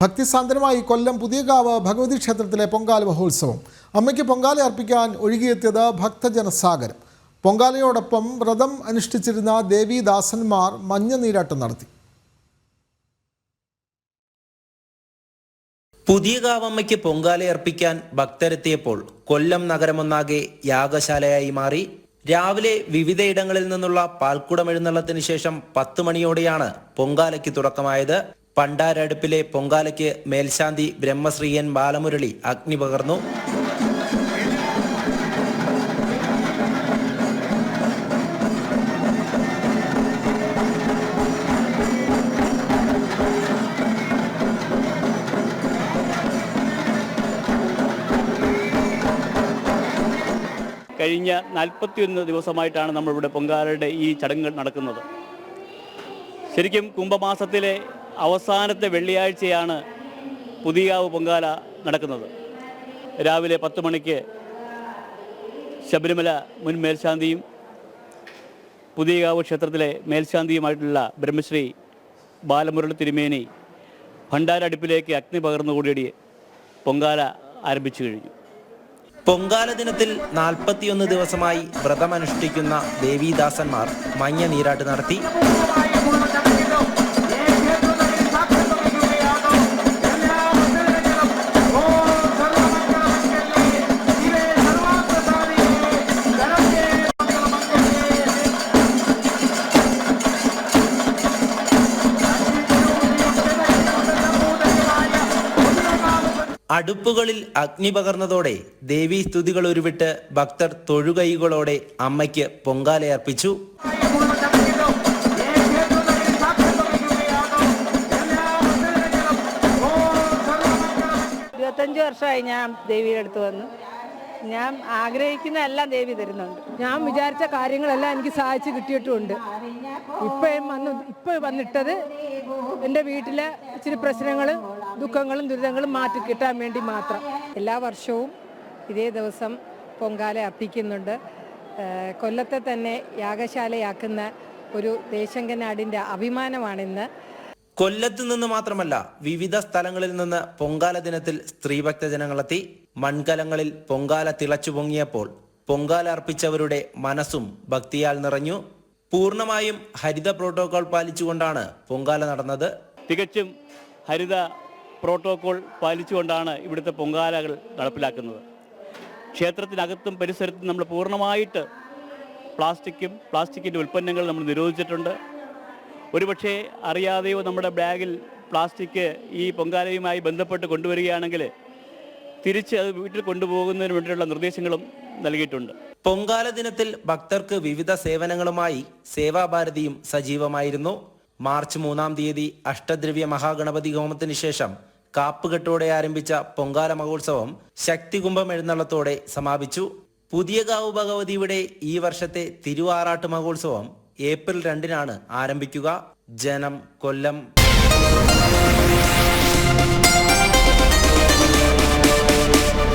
ഭക്തിസാന്ദ്രമായി കൊല്ലം പുതിയകാവ് ഭഗവതി ക്ഷേത്രത്തിലെ പൊങ്കാല മഹോത്സവം. അമ്മയ്ക്ക് പൊങ്കാല അർപ്പിക്കാൻ ഒഴുകിയെത്തിയത് ഭക്തജനസാഗരം. പൊങ്കാലയോടൊപ്പം വ്രതം അനുഷ്ഠിച്ചിരുന്ന ദേവീദാസന്മാർ മഞ്ഞനീരാട്ടം നടത്തി. പുതിയകാവമ്മയ്ക്ക് പൊങ്കാലയർപ്പിക്കാൻ ഭക്തരെത്തിയപ്പോൾ കൊല്ലം നഗരമൊന്നാകെ യാഗശാലയായി മാറി. രാവിലെ വിവിധയിടങ്ങളിൽ നിന്നുള്ള പാൽക്കുടമെഴുന്നള്ളത്തിന് ശേഷം 10 മണിയോടെയാണ് പൊങ്കാലയ്ക്ക് തുടക്കമായത്. പണ്ടാരടുപ്പിലെ പൊങ്കാലയ്ക്ക് മേൽശാന്തി ബ്രഹ്മശ്രീ എൻ ബാലമുരളി അഗ്നി പകർന്നു. കഴിഞ്ഞ 41 ദിവസമായിട്ടാണ് നമ്മളിവിടെ പൊങ്കാലയുടെ ഈ ചടങ്ങുകൾ നടക്കുന്നത്. ശരിക്കും കുംഭമാസത്തിലെ അവസാനത്തെ വെള്ളിയാഴ്ചയാണ് പുതിയകാവ് പൊങ്കാല നടക്കുന്നത്. രാവിലെ 10 മണിക്ക് ശബരിമല മുൻ മേൽശാന്തിയും പുതിയകാവ് ക്ഷേത്രത്തിലെ മേൽശാന്തിയുമായിട്ടുള്ള ബ്രഹ്മശ്രീ ബാലമുരളി തിരുമേനി ഭണ്ഡാരടുപ്പിലേക്ക് അഗ്നി പകർന്നുകൂടി പൊങ്കാല ആരംഭിച്ചു കഴിഞ്ഞു. പൊങ്കാല ദിനത്തിൽ 41 ദിവസമായി വ്രതമനുഷ്ഠിക്കുന്ന ദേവീദാസന്മാർ മഞ്ഞ നീരാട്ട് നടത്തി. അടുപ്പുകളിൽ അഗ്നി പകർന്നതോടെ ദേവീ സ്തുതികൾ ഉരുവിട്ട് ഭക്തർ തൊഴുകൈകളോടെ അമ്മയ്ക്ക് പൊങ്കാലയർപ്പിച്ചു. 25 വർഷമായി ഞാൻ ദേവിയുടെ അടുത്ത് വന്നു. ഞാൻ ആഗ്രഹിക്കുന്ന എല്ലാം ദേവി തരുന്നുണ്ട്. ഞാൻ വിചാരിച്ച കാര്യങ്ങളെല്ലാം എനിക്ക് സാധിച്ചു കിട്ടിയിട്ടുമുണ്ട്. ഇപ്പോൾ വന്നിട്ടത് എൻ്റെ വീട്ടിലെ ഇച്ചിരി പ്രശ്നങ്ങളും ദുഃഖങ്ങളും ദുരിതങ്ങളും മാറ്റി കിട്ടാൻ വേണ്ടി മാത്രം. എല്ലാ വർഷവും ഇതേ ദിവസം പൊങ്കാല അർപ്പിക്കുന്നുണ്ട്. കൊല്ലത്തെ തന്നെ യാഗശാലയാക്കുന്ന ഒരു ദേശങ്കനാടിൻ്റെ അഭിമാനമാണിന്ന്. കൊല്ലത്ത് നിന്ന് മാത്രമല്ല വിവിധ സ്ഥലങ്ങളിൽ നിന്ന് പൊങ്കാല ദിനത്തിൽ സ്ത്രീഭക്തജനങ്ങളെത്തി. മൺകലങ്ങളിൽ പൊങ്കാല തിളച്ചു പൊങ്ങിയപ്പോൾ പൊങ്കാല അർപ്പിച്ചവരുടെ മനസ്സും ഭക്തിയാൽ നിറഞ്ഞു. പൂർണ്ണമായും ഹരിത പ്രോട്ടോകോൾ പാലിച്ചുകൊണ്ടാണ് പൊങ്കാല നടന്നത്. തികച്ചും ഹരിത പ്രോട്ടോകോൾ പാലിച്ചുകൊണ്ടാണ് ഇവിടുത്തെ പൊങ്കാലകൾ നടപ്പിലാക്കുന്നത്. ക്ഷേത്രത്തിനകത്തും പരിസരത്തും നമ്മൾ പൂർണ്ണമായിട്ട് പ്ലാസ്റ്റിക്കിൻ്റെ ഉൽപ്പന്നങ്ങൾ നമ്മൾ നിരോധിച്ചിട്ടുണ്ട്. ഒരുപക്ഷെ അറിയാതെയോ നമ്മുടെ ബാഗിൽ പ്ലാസ്റ്റിക് ഈ പൊങ്കാലയുമായി ബന്ധപ്പെട്ട് കൊണ്ടുവരികയാണെങ്കിൽ തിരിച്ച് അത് വീട്ടിൽ കൊണ്ടുപോകുന്നതിന് വേണ്ടിയുള്ള നിർദ്ദേശങ്ങളും നൽകിയിട്ടുണ്ട്. പൊങ്കാല ദിനത്തിൽ ഭക്തർക്ക് വിവിധ സേവനങ്ങളുമായി സേവാഭാരതിയും സജീവമായിരുന്നു. മാർച്ച് 3-ാം തീയതി അഷ്ടദ്രവ്യ മഹാഗണപതി ഹോമത്തിന് ശേഷം കാപ്പുകെട്ടോടെ ആരംഭിച്ച പൊങ്കാല മഹോത്സവം ശക്തികുംഭം എഴുന്നള്ളത്തോടെ സമാപിച്ചു. പുതിയകാവ് ഭഗവതിയുടെ ഈ വർഷത്തെ തിരുവാറാട്ട് മഹോത്സവം ഏപ്രിൽ 2-നാണ് ആരംഭിക്കുക. ജനം, കൊല്ലം.